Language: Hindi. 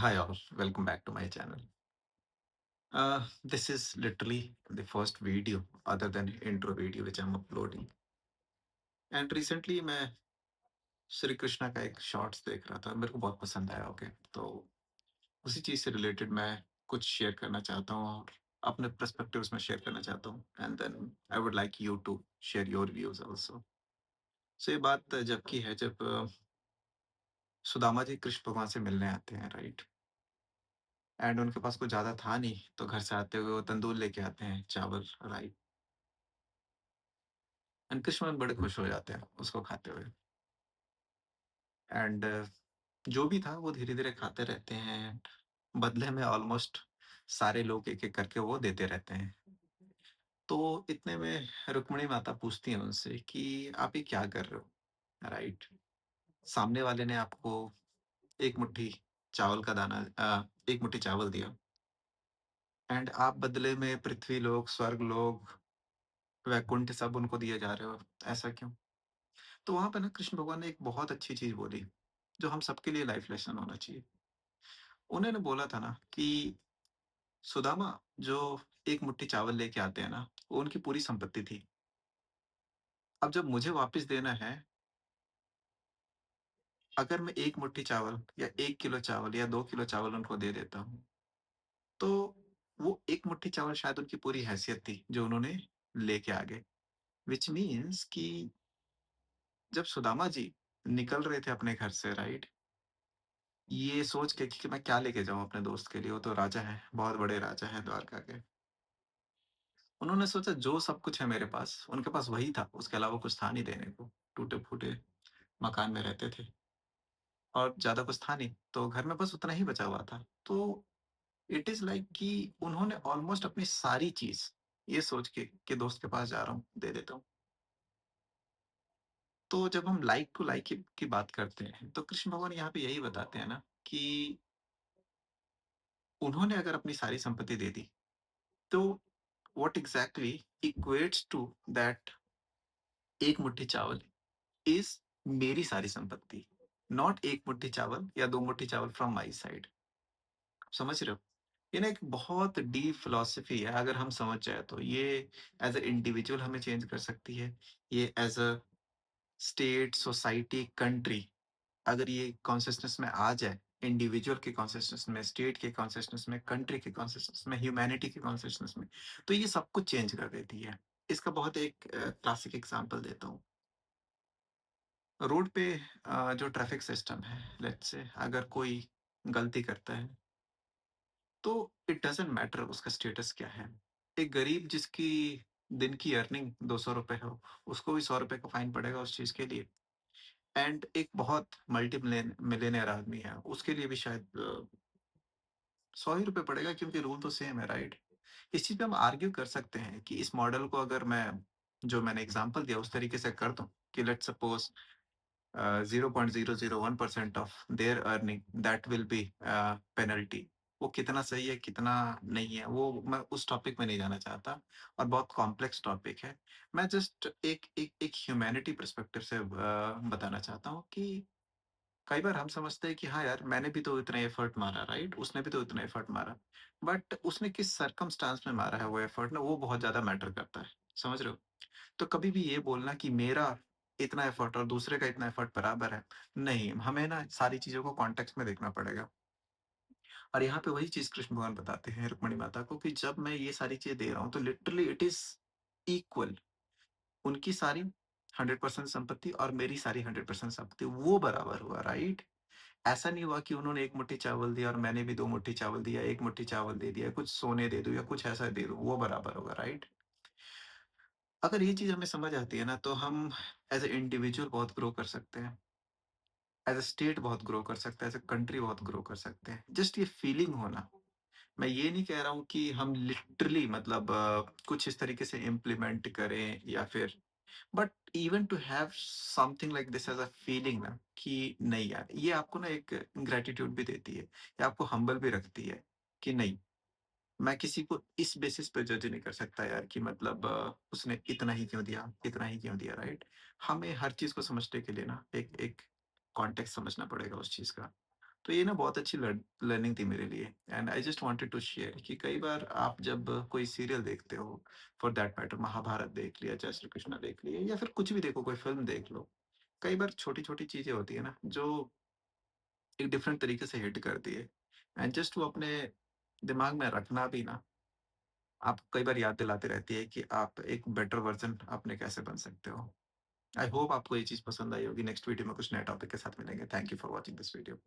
Hi all, welcome back to my channel. This is literally the first video other than intro video which I'm uploading. And recently मैं श्री कृष्णा का एक शॉर्ट्स देख रहा था, मेरे को बहुत पसंद आया। ओके, तो उसी चीज़ से रिलेटेड मैं कुछ शेयर करना चाहता हूँ और अपने पर्सपेक्टिव्स में शेयर करना चाहता हूँ। And then I would like you to share your views also. So ये बात जब की है, जब सुदामा जी कृष्ण भगवान से मिलने आते हैं, राइट। एंड उनके पास कुछ ज़्यादा था नहीं, तो घर से आते हुए वो तंदूर लेके आते हैं, चावल, राइट। एंड कृष्ण बड़े खुश हो जाते हैं उसको खाते हुए। एंड जो भी था वो धीरे-धीरे खाते रहते हैं। बदले में ऑलमोस्ट सारे लोग एक-एक करके वो देते रहते हैं। तो इतने में रुक्मिणी माता पूछती हैं उनसे कि आप ये क्या कर रहे हो? राइट? सामने वाले ने आपको 1 मुट्ठी चावल का दाना 1 मुट्ठी चावल दिया एंड आप बदले में पृथ्वी लोक, स्वर्ग लोक, वैकुंठ सब उनको दिए जा रहे हो। ऐसा क्यों? तो वहाँ पे ना कृष्ण भगवान ने एक बहुत अच्छी चीज़ बोली, जो हम सबके लिए लाइफ लेसन होना चाहिए। उन्होंने बोला था ना कि सुदामा जो एक मुट्ठी चावल लेके आते हैं ना, वो उनकी पूरी संपत्ति थी। अब जब मुझे वापस देना है, अगर मैं 1 मुट्ठी चावल या 1 किलो चावल या 2 किलो चावल उनको दे देता हूँ, तो वो 1 मुट्ठी चावल शायद उनकी पूरी हैसियत थी, जो उन्होंने लेके आ गए। व्हिच मीन्स कि जब सुदामा जी निकल रहे थे अपने घर से, राइट? ये सोच के कि मैं क्या लेके जाऊँ अपने दोस्त के लिए, वो तो राजा हैं, बहुत बड़े राजा हैं द्वारका के। उन्होंने सोचा जो सब कुछ है मेरे पास, उनके पास वही था, उसके अलावा कुछ था नहीं देने को। टूटे-फूटे मकान में रहते थे और ज़्यादा कुछ था नहीं, तो घर में बस उतना ही बचा हुआ था। तो इट इज़ लाइक कि उन्होंने ऑलमोस्ट अपनी सारी चीज़ ये सोच के कि दोस्त के पास जा रहा हूँ, दे देता हूँ। तो जब हम लाइक टू लाइक की बात करते हैं, तो कृष्ण भगवान यहाँ पे यही बताते हैं ना कि उन्होंने अगर अपनी सारी संपत्ति दे दी, तो what exactly equates to that 1 मुट्ठी चावल इज़ मेरी सारी संपत्ति, नॉट 1 मुट्ठी चावल या 2 मुट्ठी चावल फ्रॉम माय साइड। समझ रहे हो? ये ना एक बहुत डीप फिलॉसफी है, अगर हम समझ जाएँ तो। ये एज़ अ इंडिविजुअल हमें चेंज कर सकती है। ये as a state, society, country, अगर ये कॉन्शसनेस में आ जाए, इंडिविजुअल के कॉन्शसनेस में, स्टेट के कॉन्शसनेस में, कंट्री के कॉन्शसनेस में, ह्यूमैनिटी के कॉन्शसनेस में, तो ये सब कुछ चेंज कर देती है। इसका बहुत एक क्लासिक एग्ज़ाम्पल देता हूँ। रोड पे जो ट्रैफिक सिस्टम है, लेट्स से अगर कोई गलती करता है, तो इट डज़न्ट मैटर उसका स्टेटस क्या है। एक गरीब जिसकी दिन की अर्निंग ₹200 हो, उसको भी ₹100 का फाइन पड़ेगा उस चीज़ के लिए। एंड एक बहुत मल्टी मिलियनेयर आदमी है, उसके लिए भी शायद ₹100 ही पड़ेगा, क्योंकि रूल तो सेम है, राइट? इस चीज़ पे हम आर्ग्यू कर सकते हैं कि इस मॉडल को अगर मैं जो मैंने एग्ज़ाम्पल दिया उस तरीके से कर दूँ कि let's suppose 0.001% of their earning that will be penalty. वो कितना सही है, कितना नहीं है, वो मैं उस टॉपिक में नहीं जाना चाहता और बहुत कॉम्प्लेक्स टॉपिक है। मैं जस्ट एक ह्यूमैनिटी पर्सपेक्टिव से बताना चाहता हूँ कि कई बार हम समझते हैं कि हाँ यार, मैंने भी तो इतना एफर्ट मारा, राइट? उसने भी तो इतना एफर्ट मारा। बट उसने किस सर्कमस्टांस में मारा है वो एफर्ट ना, वो बहुत ज़्यादा मैटर करता है। समझ रहे हो? तो कभी भी ये बोलना कि मेरा इतना एफर्ट और दूसरे का इतना एफर्ट बराबर है, नहीं, हमें ना सारी चीज़ों को कॉन्टेक्स्ट में देखना पड़ेगा। और यहाँ पे वही चीज़ कृष्ण भगवान बताते हैं रुक्मिणी माता को कि जब मैं ये सारी चीज़ें दे रहा हूँ, तो लिटरली इट इज़ इक्वल। उनकी सारी 100% संपत्ति और मेरी सारी 100% संपत्ति, वो बराबर हुआ, राइट? ऐसा नहीं हुआ कि उन्होंने 1 मुट्ठी चावल दिया और मैंने भी 2 मुट्ठी चावल दिया, 1 मुट्ठी चावल दे दिया, कुछ सोने दे दूँ या कुछ ऐसा दे दूँ, वो बराबर होगा, राइट? अगर ये चीज़ हमें समझ आती है ना, तो हम एज़ अ इंडिविजुअल बहुत ग्रो कर सकते हैं, एज़ अ स्टेट बहुत ग्रो कर सकते हैं, एज़ अ कंट्री बहुत ग्रो कर सकते हैं। जस्ट ये फीलिंग होना, मैं ये नहीं कह रहा हूँ कि हम लिटरली मतलब कुछ इस तरीके से इम्प्लीमेंट करें या फिर, but even to have something like this as a feeling ना, कि नहीं यार, ये आपको ना एक ग्रैटिट्यूड भी देती है, ये आपको हम्बल भी रखती है कि नहीं, मैं किसी को इस बेसिस पे जज नहीं कर सकता यार कि मतलब उसने इतना ही क्यों दिया, इतना ही क्यों दिया, राइट? हमें हर चीज़ को समझने के लिए ना एक एक कॉन्टेक्स्ट समझना पड़ेगा उस चीज़ का। तो ये ना बहुत अच्छी लर्निंग थी मेरे लिए and I just wanted to share कि कई बार आप जब कोई सीरियल देखते हो, फॉर दैट मैटर महाभारत देख लिया, जय श्री कृष्णा देख लिया या फिर कुछ भी देखो, कोई फ़िल्म देख लो। कई बार छोटी-छोटी चीज़ें होती है ना, जो एक डिफरेंट तरीके से हिट करती है एंड जस्ट वो अपने दिमाग में रखना भी ना, आपको कई बार याद दिलाती रहती है कि आप एक बेटर वर्ज़न अपने कैसे बन सकते हो। आई होप आपको ये चीज़ पसंद आई होगी। नेक्स्ट वीडियो में कुछ नए टॉपिक के साथ मिलेंगे। Thank you for watching this video.